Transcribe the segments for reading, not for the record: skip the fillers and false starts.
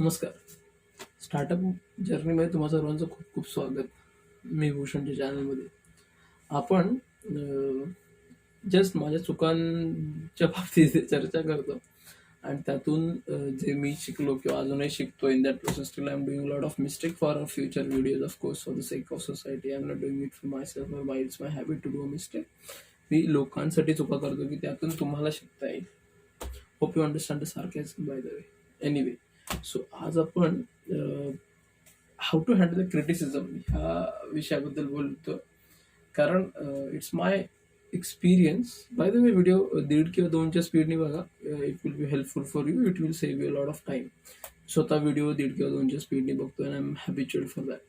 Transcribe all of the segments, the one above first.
नमस्कार. स्टार्टअप जर्नीमध्ये तुम्हा सर्वांचं खूप खूप स्वागत. मी भूषणच्या चॅनलमध्ये. आपण जस्ट माझ्या चुकांच्या बाबतीत चर्चा करतो आणि त्यातून जे मी शिकलो किंवा अजूनही शिकतो. In that process still I am doing lot of mistake for our future videos, of course for the sake of society. I am not doing it for myself or my it's my habit to do a mistake. मी लोकांसाठी चुका करतो की त्यातून तुम्हाला शिकता येईल. Hope you understand the sarcasm by the way. Anyway, so आज आपण how to handle the criticism ह्या विषयाबद्दल बोलतो. कारण it's my experience. By the way, video 1.5 किंवा 2च्या स्पीडने बघा. It will be helpful for you. It will save you lot of time. स्वतः व्हिडिओ 1.5 किंवा 2च्या स्पीडने बघतो आणि I am habitual for that.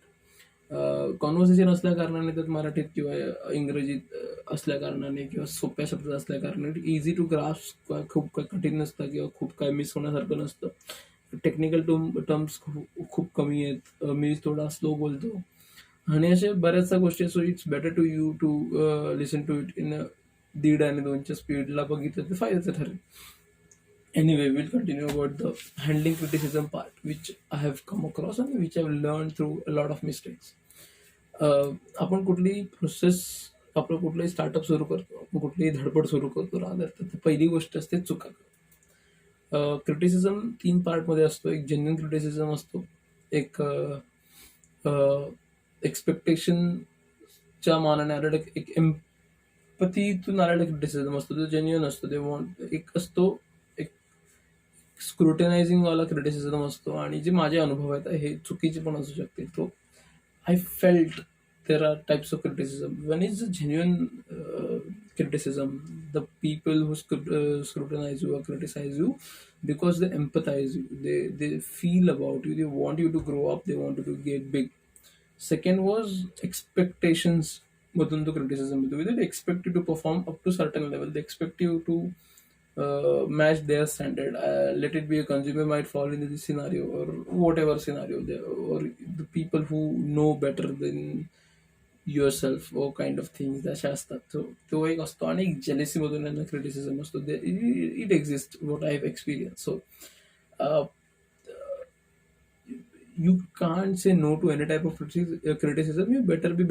Conversation असल्या कारणाने, त्यात मराठीत किंवा इंग्रजीत असल्या कारणाने किंवा सोप्या शब्दात असल्या कारणाने इझी टू ग्रास्प, खूप काही कठीण नसतं किंवा खूप काय मिस होण्यासारखं नसतं. टेक्निकल टर्म्स खूप कमी आहेत. मी थोडा स्लो बोलतो आणि अशा बऱ्याचशा गोष्टी. So it's better to you to listen to it in 1.5 आणि 2च्या स्पीडला बघितलं तर फायद्याचं ठरेल. Anyway, we'll continue about the handling criticism part, which I have come across and which I've learned through a lot of mistakes. आपण कुठलीही process, आपलं कुठलंही startup सुरू करतो, आपण कुठलीही धडपड सुरू करतो, रादर तर पहिली गोष्ट असते चुका. क्रिटिसिझम 3 पार्टमध्ये असतो. एक जेन्युइन क्रिटिसिझम असतो, एक एक्सपेक्टेशनच्या मानाने आलेलं, एक एम्पथीतून आलेलं क्रिटिसिझम असतो, जो जेन्युइन असतो. ते एक असतो एक स्क्रुटिनायझिंग वाला क्रिटिसिझम असतो, आणि जे माझे अनुभव आहेत हे चुकीचे पण असू शकतील. तो I felt there are types of criticism. One is the genuine criticism, the people who scrutinize you or criticize you because they empathize you, they feel about you, they want you to grow up, they want you to get big. Second was expectations. Within the criticism, they expect you to perform up to certain level, they expect you to match their standard. Let it be a consumer might fall into this scenario or whatever scenario, or the people who know better than yourself or kind of things अशा असतात. So तो एक असतो. आणि एक jealousy मधून यांना criticism असतो. It exist, what I have experience. So you can't say no to any type of criticism. You better be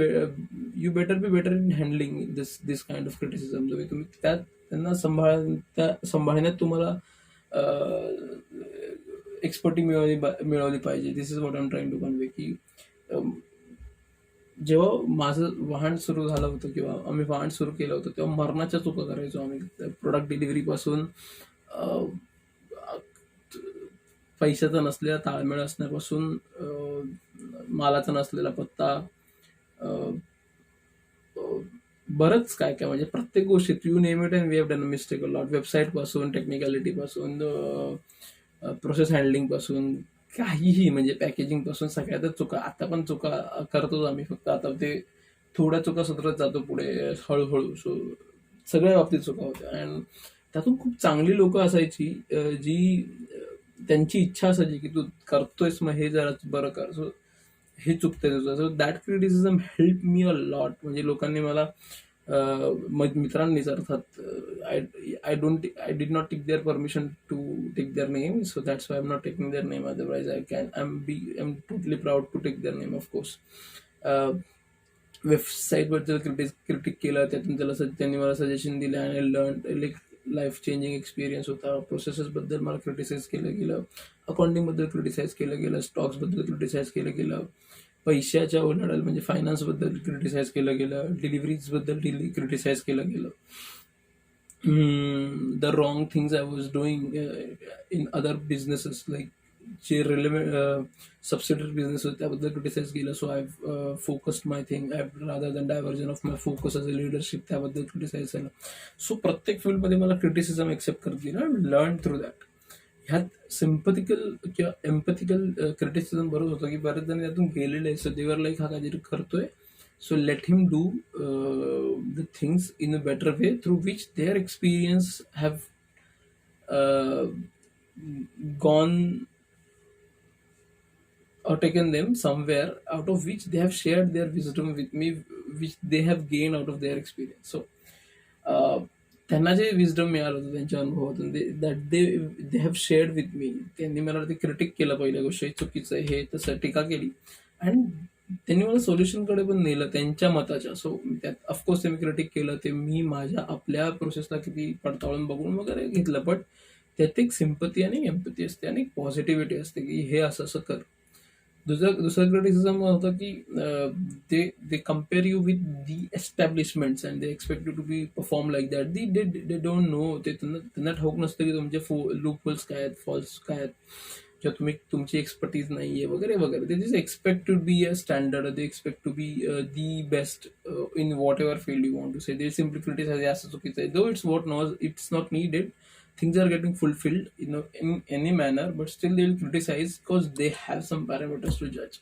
better in handling this kind of criticism. तुम्ही त्यांना सांभाळण्यात तुम्हाला एक्सपर्टी मिळवली पाहिजे. This is what I am trying to convey. की जेव्हा माझं वाहन सुरू झालं होतं किंवा आम्ही वाहन सुरू केलं होतं, तेव्हा मरणाच्या चुका करायचो आम्ही. प्रोडक्ट डिलिव्हरी पासून, पैशाचा नसलेला ताळमेळ असण्यापासून, मालाचा नसलेला पत्ता, बरंच काय काय, म्हणजे प्रत्येक गोष्टीत you name it and we have done mistake a lot. Website पासून, टेक्निकॅलिटी पासून, प्रोसेस हँडलिंग पासून, काहीही, म्हणजे पॅकेजिंग पासून सगळ्यातच चुका. आता पण चुका करतोच आम्ही, फक्त आता ते थोड्या चुका सुधारत जातो पुढे हळूहळू. सो सगळ्या बाबतीत चुका होत्या. अँड त्यातून खूप चांगली लोक असायची, जी त्यांची इच्छा असायची की तू करतोयस, मग हे जरा बरं कर, सो हे चुकतंय तुझं. So that criticism help me a lot. म्हणजे लोकांनी मला, मित्रांनीच अर्थात, I did not take their permission to take their name, so that's why I am not taking their name. Otherwise I am totally proud to take their name, of course. वेबसाईटबद्दल critic केलं, त्यातून त्यांनी मला सजेशन दिलं आणि learn, life changing experience होता. प्रोसेसेसबद्दल मला criticise केलं गेलं, अकाउंटिंगबद्दल क्रिटिसाइज केलं गेलं, स्टॉक्सबद्दल क्रिटिसाइज केलं गेलं, पैशाच्या उलाढाल म्हणजे फायनान्सबद्दल क्रिटिसाइज केलं गेलं, डिलिव्हरीजबद्दल क्रिटिसाइज केलं गेलं. The wrong things I was doing in other businesses, like जे रिलेव्हंट सबसिडरी बिझनेस होते त्याबद्दल क्रिटिसाइज केलं. So I focused my thing rather than diversion of my focus as a leadership, त्याबद्दल क्रिटिसाइज केलं. सो प्रत्येक फील्डमध्ये मला क्रिटिसिझम एक्सेप्ट करत गेलं, लर्न थ्रू दॅट. ह्यात सिम्पथिकल किंवा एम्पथिकल क्रिटिसिझम बरोबर होतं की बरेच जण त्यातून गेलेले आहे. सो देवर लाईक, हा काहीतरी करतोय, so let him do the things in a better way through which their experience have gone or taken them somewhere out of which they have shared their wisdom with me, which they have gained out of their experience. So त्यांना जे wisdom मिळालं होतं त्यांच्या अनुभवातून that they have shared with me. त्यांनी मला ते critic केलं, पहिल्या गोष्ट हे चुकीचं आहे, हे तसं टीका केली. आणि त्यांनी मला सोल्युशनकडे पण नेलं त्यांच्या मताच्या. सो त्यात ऑफकोर्स ते मी क्रिटिक केलं, ते मी माझ्या आपल्या प्रोसेसला किती पडताळून बघून वगैरे घेतलं. बट त्यात एक सिम्पती आणि एम्पथी असते आणि एक पॉझिटिव्हिटी असते की हे असं असं कर. दुसरं क्रिटिसिझम होतं की they they compare you with the establishments and they expect you to be perform like that. They don't know. ते त्यांना ठाऊक नसतं की तुमचे लूप होल्स काय आहेत, फॉल्स काय आहेत, किंवा तुमची एक्सपर्टीज नाही आहे वगैरे वगैरे. They just expect to be a standard, they expect to be the best in whatever field you want to say. They simply criticise असं चुकीचं आहे, though it's what not, it's not needed. Things are getting fulfilled in any manner, but still they will criticize because they have some parameters to judge.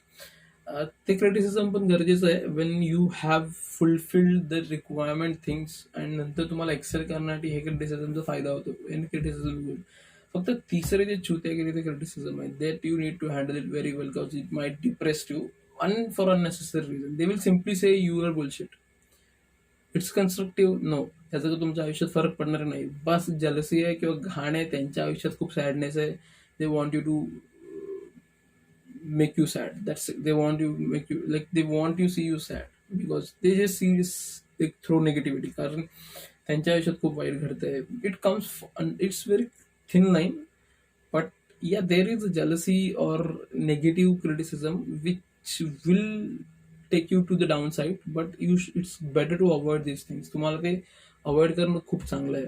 ते criticism पण गरजेचं आहे when you have fulfilled the requirement things. आणि नंतर तुम्हाला excel करण्यासाठी हे क्रिटिसिझमचा फायदा होतो. An criticism good. फक्त तिसरे जे छुत्यागिरी ते क्रिटिसिझम आहे, that you need to handle it very well, because it might depress you for unnecessary reason. They will simply say you are bullshit. It's constructive no, त्याचा तर तुमच्या आयुष्यात फरक पडणार नाही. बस जलसी आहे किंवा घाण आहे, त्यांच्या आयुष्यात खूप सॅडनेस आहे. They want you to make you sad. That's they want you make you like they want you see you sad because they जे सी एक थ्रो निगेटिव्हिटी. कारण त्यांच्या आयुष्यात खूप वाईट घडतंय. It comes, it's very thin line. But yeah, there is a jealousy or negative criticism which will take you to the downside, but it's better to avoid these things. तुम्हाला ते avoid करणं खूप चांगलं आहे.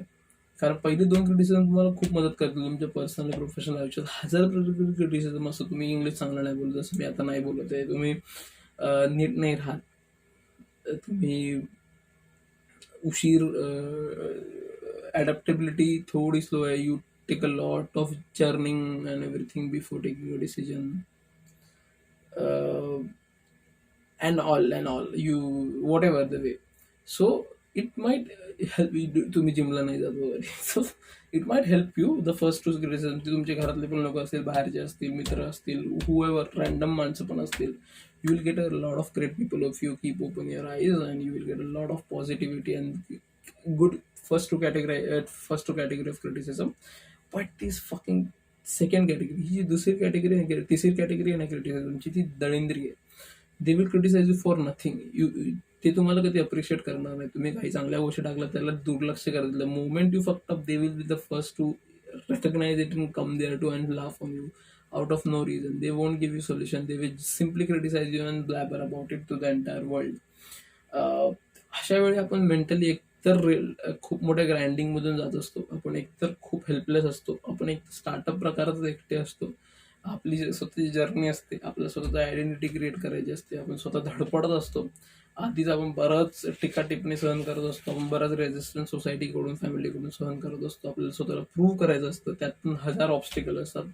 कारण पहिले दोन क्रिटिसिझम तुम्हाला खूप मदत करतील तुमच्या पर्सनल प्रोफेशनल आयुष्यात. हजार क्रिटिसिझम असतं, तुम्ही इंग्लिश चांगलं नाही बोलत, जसं मी आता नाही बोलत आहे, तुम्ही नीट नाही राहत, तुम्ही उशीर, अडॅप्टेबिलिटी थोडी स्लो आहे, you take a lot of churning and everything before taking a decision, uh, and all you whatever the way. So it might help you. तुम्ही जिमला नाही जात वगैरे, so it might help you. The first to criticism तुमच्या घरातले पण लोक असतील, बाहेरचे असतील, मित्र असतील, हुएवर रॅन्डम माणसं पण असतील. You will get a lot of great people if you keep open your eyes, and you will get a lot of positivity and good first two category of criticism. But this fucking second category, ही जी दुसरी category आहे, तिसरी category आहे ना क्रिटिसिझमची, ती दळिंद्री आहे. They will criticize you for nothing. ते तुम्हाला कधी अप्रिशिएट करणार नाही. तुम्ही काही चांगल्या गोष्टी टाकल्या त्याला दुर्लक्ष करत. The moment you fucked up, they will be the first to recognize it and come there to and laugh on you out of no reason. They won't give you solution. They will simply criticize you and blabber about it to the entire world. अशा वेळी आपण mentally एकतर खूप मोठ्या grinding मधून जात असतो, आपण एकतर खूप हेल्पलेस असतो, आपण एक स्टार्टअप प्रकारातच एकटे असतो. आपली स्वतःची जर्नी असते, आपल्या स्वतःची आयडेंटिटी क्रिएट करायची असते, आपण स्वतः धडपडत असतो. आधीच आपण बरंच टीका टिप्पणी सहन करत असतो, आपण बराच रेजिस्टन्स सोसायटीकडून, फॅमिलीकडून सहन करत असतो. आपल्याला स्वतःला प्रूव्ह करायचं असतं, त्यातून हजार ऑब्स्टिकल असतात.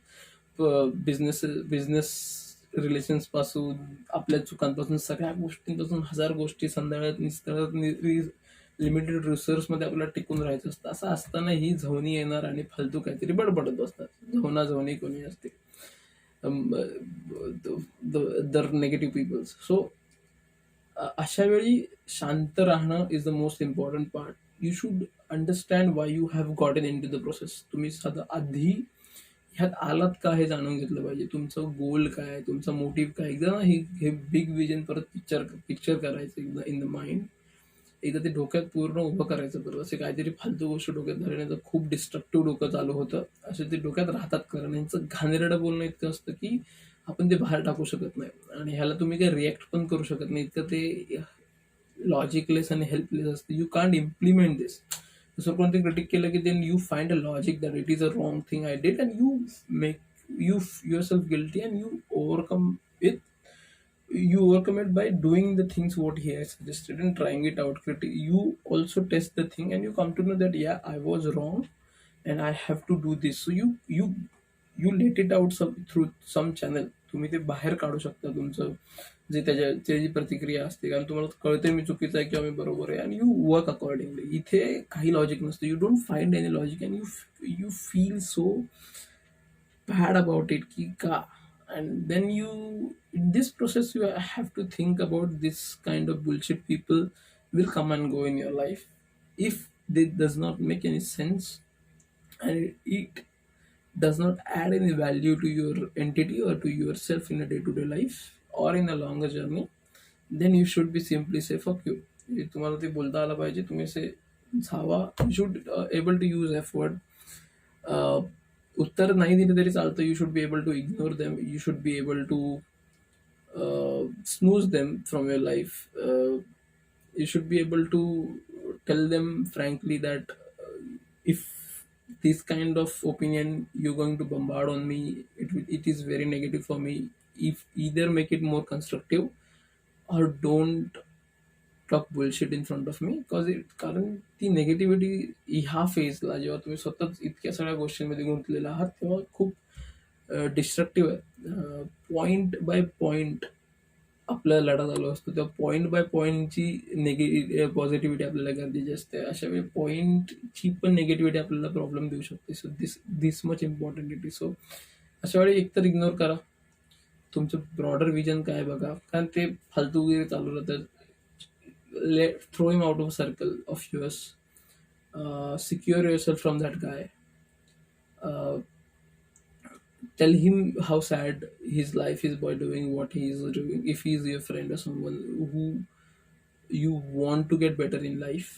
बिझनेस रिलेशन्स पासून, आपल्या चुकांपासून, सगळ्या गोष्टींपासून हजार गोष्टी संध्याकाळात निस्तळत लिमिटेड रिसोर्समध्ये आपल्याला टिकून राहायचं असतं. असं असताना ही झवणी येणार आणि फालतू काहीतरी बडबडत बसतात. झवणी कोणी असते, दर नेगेटिव्ह पीपल्स. सो अशा वेळी शांत राहणं is the most important part. You should understand why you have gotten in to the process. तुम्ही साधं आधी ह्यात आलात का हे जाणून घेतलं पाहिजे. तुमचं गोल काय, तुमचा मोटिव्ह काय. एकदा ना हे बिग विजन परत पिक्चर करायचं एकदा इन द माइंड. एकदा ते डोक्यात पूर्ण उभं करायचं. बरं, असे काहीतरी फालतू गोष्ट डोक्यात धरण्याचं खूप डिस्ट्रक्टिव्ह डोकं चालू होतं, असे ते डोक्यात राहतात. कारण यांचं घाणेरडं बोलणं इतकं असतं की आपण ते बाहेर टाकू शकत नाही, आणि ह्याला तुम्ही काही रिॲक्ट पण करू शकत नाही. इतकं ते लॉजिकलेस आणि हेल्पलेस असतं. You can't implement this. दुसरं कोणते क्रिटिक केलं की then you find a logic that it is a wrong thing I did, and you make yourself guilty, and you overcome it. You overcome it by doing the things what he has suggested and trying it out. You also test the thing and you come to know that yeah, I was wrong and I have to do this. So you let it out through some channel. तुम्ही ते बाहेर काढू शकता तुमचं जे त्याची प्रतिक्रिया असते. कारण तुम्हाला कळते मी चुकीचं आहे किंवा मी बरोबर आहे, आणि यू वर्क अकॉर्डिंगली. इथे काही लॉजिक नसतं. You don't find any logic and you feel so bad about it ki ka. And then you, in this process, you have to think about this kind of bullshit people will come and go in your life. If This does not make any sense, and it does not add any value to your entity or to yourself in a day-to-day life or in a longer journey, then you should be simply say fuck you. तुम्हाला ते बोलता आलं पाहिजे, तुम्ही से जावा. You should able to use F word. उत्तर नाही दिलं तरी चालतं. You should be able to ignore them. You should be able to snooze them from your life. You should be able to tell them frankly that if this kind of opinion you're going to bombard on me, it is very negative for me. If either make it more constructive or don't talk bullshit in front of me, कारण ती negativity ह्या फेजला जेव्हा तुम्ही स्वतःच इतक्या सगळ्या गोष्टींमध्ये गुंतलेला आहात तेव्हा खूप डिस्ट्रक्टिव्ह आहे. पॉइंट बाय पॉइंट आपला लढा चालू असतो, तेव्हा पॉईंट बाय पॉईंटची पॉझिटिव्हिटी आपल्याला गरजेची असते. अशा वेळी पॉईंटची पण निगेटिव्हिटी आपल्याला प्रॉब्लेम देऊ शकते. So this much important it is. So अशा वेळी एकतर इग्नोर करा, तुमचं ब्रॉडर विजन काय बघा, कारण ते फालतूगिरी चालू राहतात. Throw him out of circle of yours. Secure yourself from that guy. Tell him how sad his life is by doing what he is doing. If he is your friend or someone who you want to get better in life,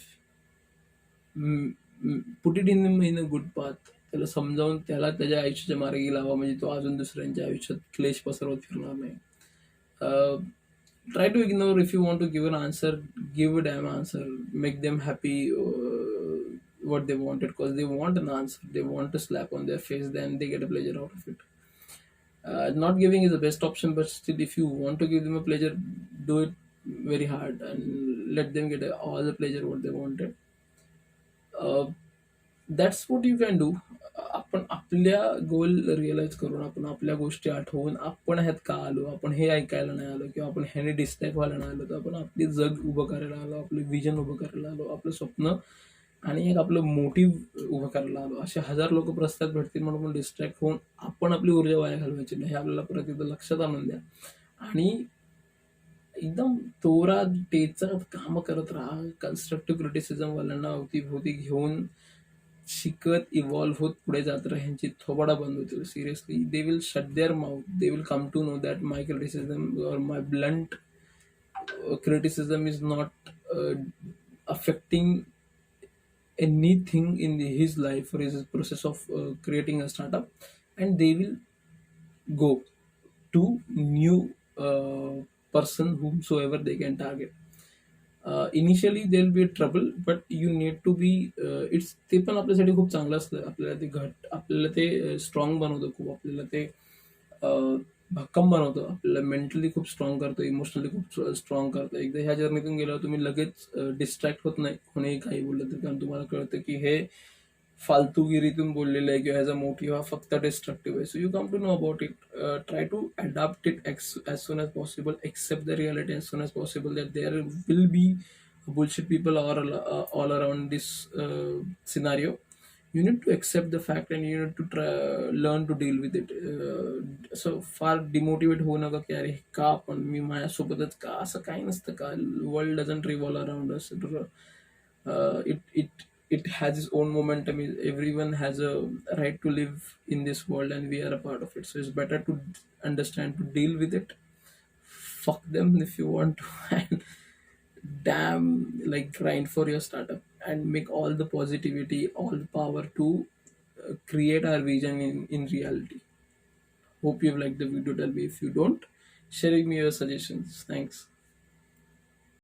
put it in a good path. त्याला समजावून त्याला त्याच्या आयुष्याच्या मार्गी लावा, म्हणजे तो अजून दुसऱ्यांच्या आयुष्यात क्लेश पसरवत फिरणार नाही. Try to ignore. If you want to give an answer, give a damn answer. Make them happy what they wanted, because they want an answer. They want to slap on their face, then they get a pleasure out of it. Not giving is the best option, but still, if you want to give them a pleasure, do it very hard and let them get all the pleasure what they wanted. That's what you can do. आपण आपल्या गोल realise करून, आपण आपल्या गोष्टी आठवून, आपण ह्यात का आलो, आपण हे ऐकायला नाही आलो किंवा आपण ह्याने डिस्ट्रॅक्ट व्हायला नाही आलो, तर आपण आपली जग उभं करायला आलो, आपलं विजन उभं करायला आलो, आपलं स्वप्न आणि एक आपलं मोटिव्ह उभं करायला आलो. असे 1000 लोक प्रस्ताव भेटतील म्हणून आपण डिस्ट्रॅक्ट होऊन आपण आपली ऊर्जा वाया घालवायची नाही, हे आपल्याला परत एकदा लक्षात आणून द्या. आणि एकदम तोरा टेचा काम करत राहा. कन्स्ट्रक्टिव्ह क्रिटिसिझम वाल्यांना अवतीभोवती घेऊन शिकत इव्हॉल्व्ह होत पुढे जात राहा. ह्यांची थोबाडा बंद होतील. Seriously, they will shut their mouth. They will come to know that my criticism or my blunt criticism is not affecting anything in his life or his process of creating a startup, and they will go to new person whomsoever they can target. Initially there will be trouble, but you need to be, it's ते पण आपल्यासाठी खूप चांगलं असतं. आपल्याला ते आपल्याला ते स्ट्रॉंग बनवतं खूप, आपल्याला ते भक्कम बनवतं, आपल्याला मेंटली खूप स्ट्रॉंग करतं, इमोशनली खूप स्ट्रॉंग करतं. एकदा ह्या जर्नीतून गेल्यावर तुम्ही लगेच डिस्ट्रॅक्ट होत नाही कोणीही काही बोललं तर, कारण तुम्हाला कळतं की हे फालतूगिरीतून बोललेलं आहे किंवा ह्याचा मोटिव्ह हा फक्त डिस्ट्रक्टिव्ह आहे. So you come to know about it. Try to adapt it as soon as possible. Accept the reality as soon as possible that there will be bullshit people all around this scenario. You need to accept the fact and you need to learn to deal with it. So फार demotivate होऊ नका की अरे का आपण, मी माझ्यासोबतच का, असं काही नसतं का. World doesn't revolve around us. It has its own momentum. Everyone has a right to live in this world and we are a part of it. So it's better to understand, to deal with it. Fuck them if you want to. And damn, like, grind for your startup and make all the positivity, all the power to create our vision in reality. Hope you've liked the video. Tell me if you don't. Sharing me your suggestions. Thanks.